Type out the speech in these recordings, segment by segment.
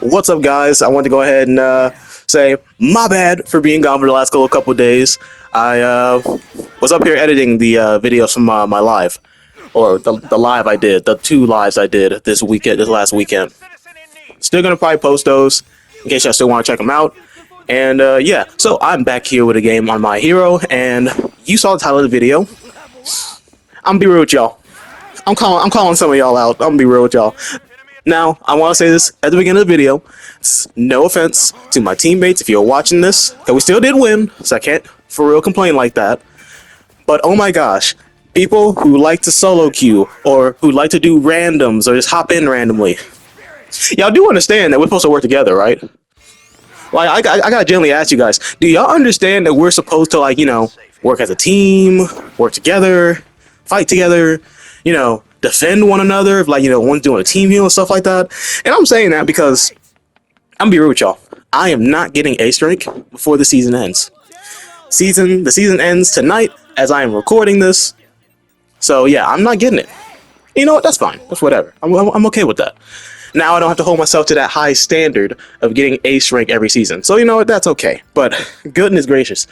What's up, guys? I want to go ahead and say my bad for being gone for the last couple of days. I was up here editing the videos from my live, or the live I did, the two lives I did this last weekend. Still gonna probably post those in case y'all still want to check them out. And yeah, so I'm back here with a game on My Hero, and you saw the title of the video. I'm gonna be real with y'all. I'm calling some of y'all out. I'm gonna be real with y'all. Now, I want to say this at the beginning of the video. No offense to my teammates if you're watching this, because we still did win, so I can't for real complain like that. But oh my gosh, people who like to solo queue or who like to do randoms or just hop in randomly, y'all do understand that we're supposed to work together, right? Like, I gotta generally ask you guys, do y'all understand that we're supposed to, like, work as a team, work together, fight together, defend one another, like, one's doing a team heal and stuff like that? And I'm saying that because, I'm gonna be real with y'all, I am not getting ace rank before the season ends. The season ends tonight as I am recording this, so yeah, I'm not getting it. You know what, that's fine, that's whatever, I'm okay with that. Now I don't have to hold myself to that high standard of getting ace rank every season. So you know what, that's okay. But goodness gracious,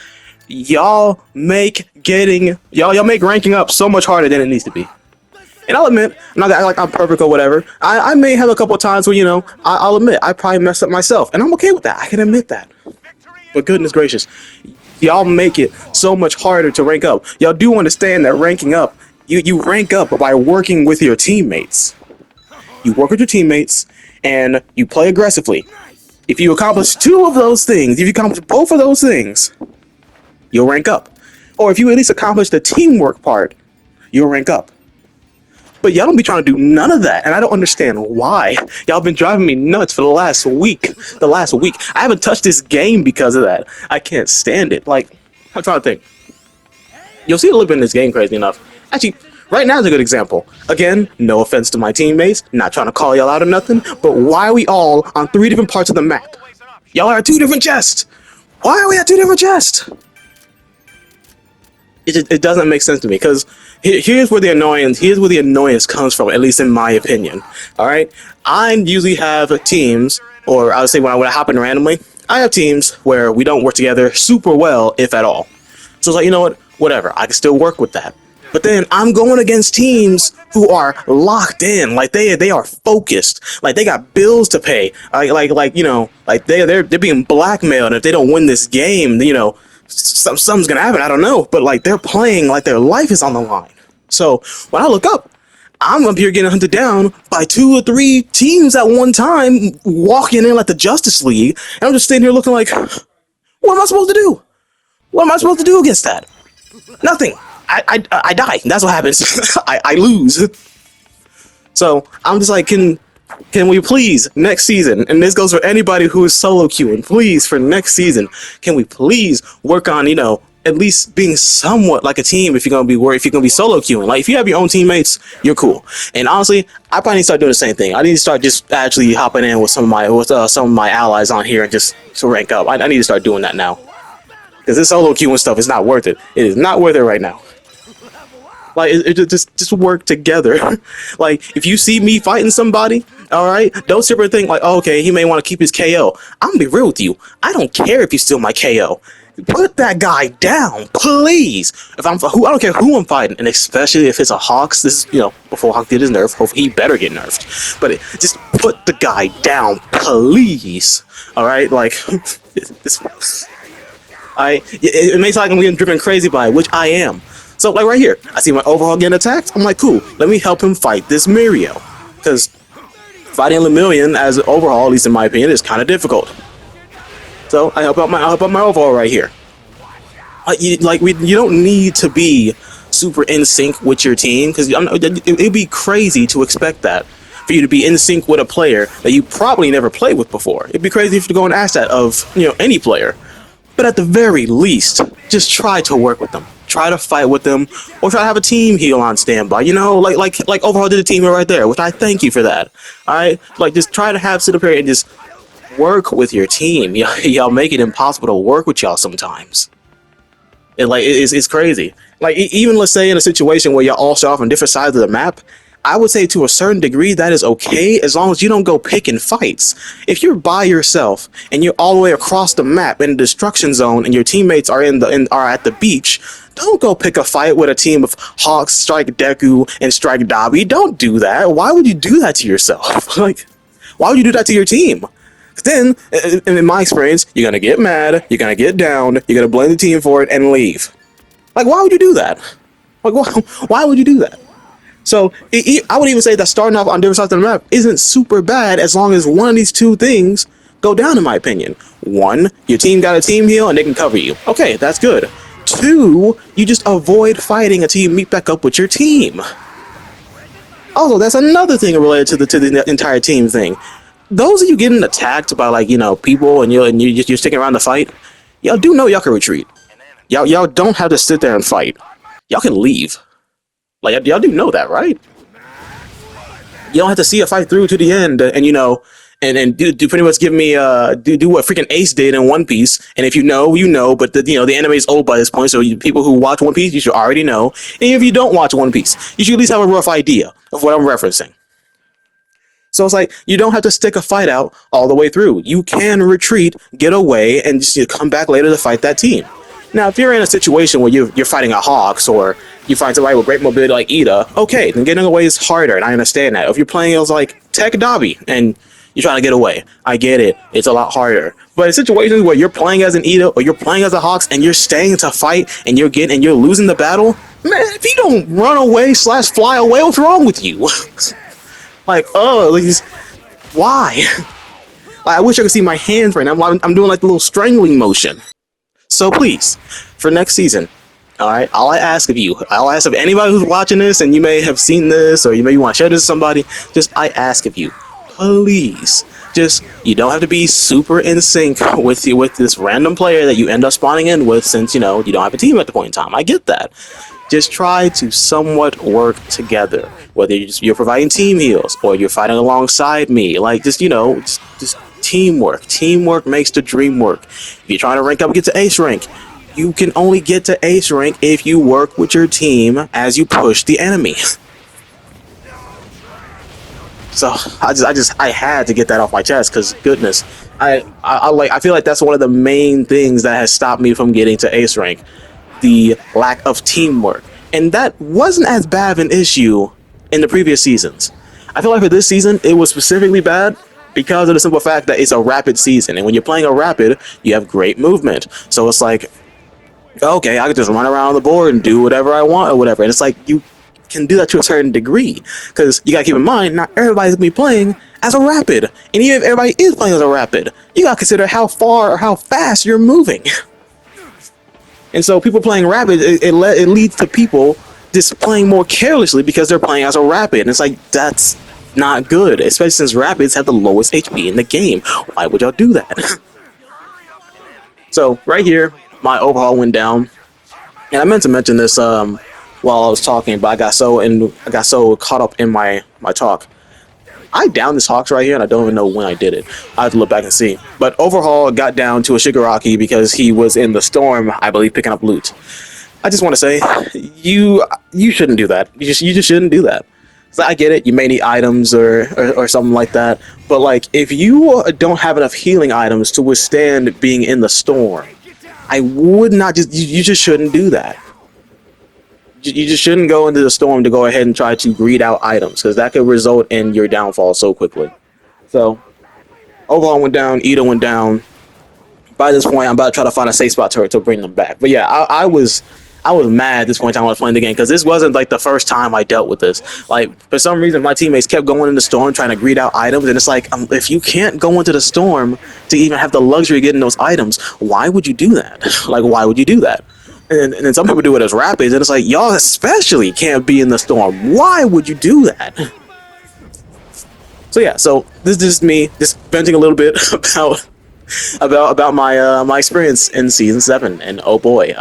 y'all make ranking up so much harder than it needs to be. And I'll admit, I'm not gonna act like I'm perfect or whatever. I may have a couple of times where, I'll admit I probably messed up myself, and I'm okay with that. I can admit that. But goodness gracious, y'all make it so much harder to rank up. Y'all do understand that ranking up, you rank up by working with your teammates. You work with your teammates, and you play aggressively. If you accomplish two of those things, if you accomplish both of those things, you'll rank up. Or if you at least accomplish the teamwork part, you'll rank up. But y'all don't be trying to do none of that, and I don't understand why. Y'all been driving me nuts for the last week. I haven't touched this game because of that. I can't stand it. Like, I'm trying to think. You'll see a little bit in this game, crazy enough. Actually, right now is a good example. Again, no offense to my teammates, not trying to call y'all out or nothing, but why are we all on 3 different parts of the map? Y'all are at 2 different chests. Why are we at 2 different chests? It doesn't make sense to me, because here's where the annoyance comes from, at least in my opinion. All right, I usually have teams, or I would say when I hop in randomly, I have teams where we don't work together super well, if at all. So it's like, you know what, whatever, I can still work with that. But then I'm going against teams who are locked in, like they are focused, like they got bills to pay, like they're being blackmailed. And if they don't win this game, something's gonna happen. I don't know, but like they're playing like their life is on the line. So when I look up, I'm up here getting hunted down by 2 or 3 teams at one time, walking in like the Justice League, and I'm just sitting here looking like, what am I supposed to do? What am I supposed to do against that? Nothing. I die. That's what happens. I lose. So I'm just like, can we please next season, and this goes for anybody who is solo queuing, please, for next season, can we please work on, at least being somewhat like a team if you're gonna be solo queuing. Like, if you have your own teammates, you're cool. And honestly, I probably need to start doing the same thing. I need to start just actually hopping in with some of my allies on here and just to rank up. I need to start doing that now, because this solo queuing stuff is not worth it. It is not worth it right now. Like, just work together. Like, if you see me fighting somebody, all right, don't sit there and think like, oh, okay, he may want to keep his KO. I'm gonna be real with you. I don't care if you steal my KO. Put that guy down, please. I don't care who I'm fighting, and especially if it's a Hawks. This is, before Hawk did his nerf. Hopefully he better get nerfed. But just put the guy down, please. All right, like it makes like I'm getting driven crazy by it, which I am. So, like, right here, I see my overhaul getting attacked. I'm like, cool, let me help him fight this Mirio. Because fighting Lemillion as an overhaul, at least in my opinion, is kind of difficult. So, I help out my overhaul right here. You don't need to be super in sync with your team, because it'd be crazy to expect that, for you to be in sync with a player that you probably never played with before. It'd be crazy if you go and ask that of, any player. But at the very least, just try to work with them. Try to fight with them, or try to have a team heal on standby. Like overhaul did a team heal right there, which I thank you for that. All right, like, just try to sit up here and just work with your team. Y'all make it impossible to work with y'all sometimes. It's crazy. Like, even let's say in a situation where y'all all start off on different sides of the map, I would say to a certain degree that is okay as long as you don't go picking fights. If you're by yourself and you're all the way across the map in the destruction zone and your teammates are are at the beach, don't go pick a fight with a team of Hawks, Strike Deku, and Strike Dabi. Don't do that. Why would you do that to yourself? Like, why would you do that to your team? Then, in my experience, you're gonna get mad, you're gonna get down, you're gonna blame the team for it and leave. Like, why would you do that? Like, why would you do that? So I would even say that starting off on different sides of the map isn't super bad as long as one of these two things go down, in my opinion. One, your team got a team heal and they can cover you. Okay, that's good. Two, you just avoid fighting a team meet back up with your team. Also, that's another thing related to the entire team thing. Those of you getting attacked by, like, you know, people and you're sticking around to fight, y'all do know y'all can retreat. Y'all don't have to sit there and fight. Y'all can leave. Like, y'all do know that, right? You don't have to see a fight through to the end, and you know, and do pretty much give me do what freaking Ace did in One Piece. And if you know, you know. But the anime is old by this point, so people who watch One Piece, you should already know. And if you don't watch One Piece, you should at least have a rough idea of what I'm referencing. So it's like you don't have to stick a fight out all the way through. You can retreat, get away, and just come back later to fight that team. Now, if you're in a situation where you're fighting a Hawks or you find somebody with great mobility like Ida, okay, then getting away is harder, and I understand that. If you're playing as like Tech Dabi and you're trying to get away, I get it. It's a lot harder. But in situations where you're playing as an Ida or you're playing as a Hawks and you're staying to fight and you're losing the battle, man, if you don't run away / fly away, what's wrong with you? Like, why? Like, I wish I could see my hands right now. I'm doing like the little strangling motion. So please, for next season, all right, I'll ask of anybody who's watching this, and you may have seen this, or you may want to share this with somebody, I ask of you, please, you don't have to be super in sync with this random player that you end up spawning in with, since, you don't have a team at the point in time. I get that. Just try to somewhat work together, whether you're providing team heals, or you're fighting alongside me, like, just teamwork. Teamwork makes the dream work. If you're trying to rank up and get to ace rank, you can only get to ace rank if you work with your team as you push the enemy. So I had to get that off my chest, because goodness, I feel like that's one of the main things that has stopped me from getting to ace rank, the lack of teamwork. And that wasn't as bad of an issue in the previous seasons. I feel like for this season it was specifically bad because of the simple fact that it's a rapid season, and when you're playing a rapid, you have great movement. So it's like, okay, I can just run around the board and do whatever I want or whatever. And it's like, you can do that to a certain degree, because you gotta keep in mind, not everybody's gonna be playing as a rapid. And even if everybody is playing as a rapid, you gotta consider how far or how fast you're moving. And so people playing rapid, it leads to people just playing more carelessly because they're playing as a rapid. And it's like, that's not good, especially since rapids have the lowest HP in the game. Why would y'all do that? So right here, my overhaul went down, and I meant to mention this while I was talking, but I got so caught up in my talk. I downed this Hawks right here, and I don't even know when I did it. I have to look back and see. But overhaul got down to a Shigaraki because he was in the storm, I believe, picking up loot. I just want to say, you shouldn't do that. You just shouldn't do that. I get it, you may need items or something like that, but like, if you don't have enough healing items to withstand being in the storm, I would not you just shouldn't do that. You just shouldn't go into the storm to go ahead and try to greed out items, because that could result in your downfall so quickly. So overall went down, Ida went down. By this point, I'm about to try to find a safe spot to bring them back. But yeah, I was mad at this point in time when I was playing the game, because this wasn't like the first time I dealt with this. Like, for some reason, my teammates kept going in the storm trying to greed out items, and it's like, if you can't go into the storm to even have the luxury of getting those items, why would you do that? Like, why would you do that? And then some people do it as rapids, and it's like, y'all especially can't be in the storm. Why would you do that? So yeah, so this is just me just venting a little bit about my experience in season 7, and oh boy,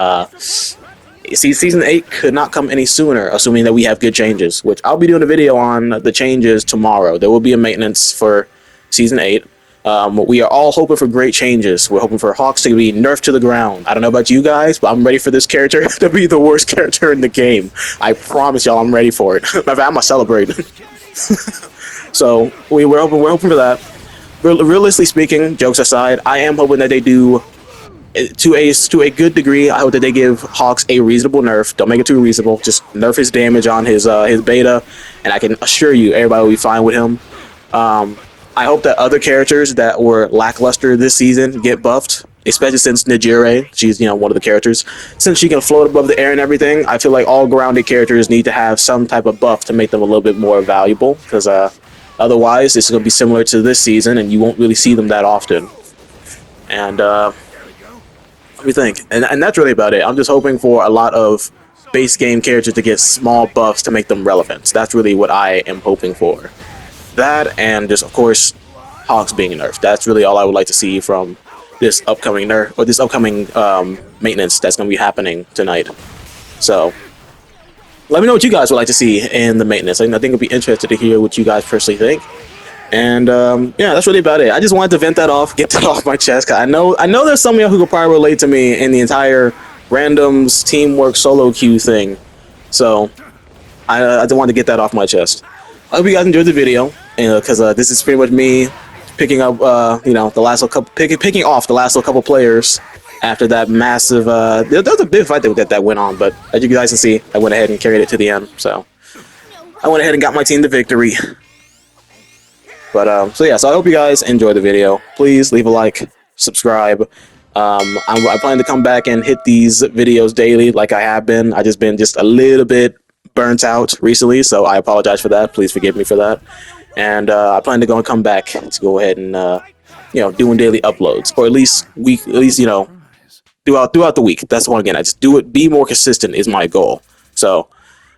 season 8 could not come any sooner, assuming that we have good changes, which I'll be doing a video on the changes tomorrow. There will be a maintenance for season 8. We are all hoping for great changes. We're hoping for Hawks to be nerfed to the ground. I don't know about you guys, but I'm ready for this character to be the worst character in the game. I promise y'all, I'm ready for it. Matter of fact, I'm gonna celebrate. So we're hoping for that. Realistically speaking, jokes aside, I am hoping that they do to a good degree. I hope that they give Hawks a reasonable nerf. Don't make it too reasonable. Just nerf his damage on his beta, and I can assure you, everybody will be fine with him. I hope that other characters that were lackluster this season get buffed, especially since Najire, she's one of the characters, since she can float above the air and everything. I feel like all grounded characters need to have some type of buff to make them a little bit more valuable, because otherwise it's going to be similar to this season, and you won't really see them that often. And let me think, and that's really about it. I'm just hoping for a lot of base game characters to get small buffs to make them relevant. That's really what I am hoping for. That, and just of course Hawks being nerfed. That's really all I would like to see from this upcoming nerf, or this upcoming maintenance that's going to be happening tonight. So let me know what you guys would like to see in the maintenance. I think I'd be interested to hear what you guys personally think. And yeah, that's really about it. I just wanted to vent that off, get that off my chest. Cause I know there's some of y'all who could probably relate to me in the entire randoms teamwork solo queue thing. So I just wanted to get that off my chest. I hope you guys enjoyed the video, because this is pretty much me picking up, the last little couple, picking off the last little couple players after that massive. There was a big fight that went on, but as you guys can see, I went ahead and carried it to the end. So I went ahead and got my team the victory. But so yeah, so I hope you guys enjoyed the video. Please leave a like, subscribe. I plan to come back and hit these videos daily, like I have been. I just been a little bit burnt out recently, so I apologize for that. Please forgive me for that. And I plan to come back to go ahead and doing daily uploads, or at least throughout the week. That's the one again. I just do it. Be more consistent is my goal. So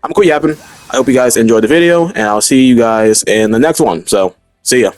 I'm quit yapping. I hope you guys enjoyed the video, and I'll see you guys in the next one. So see ya.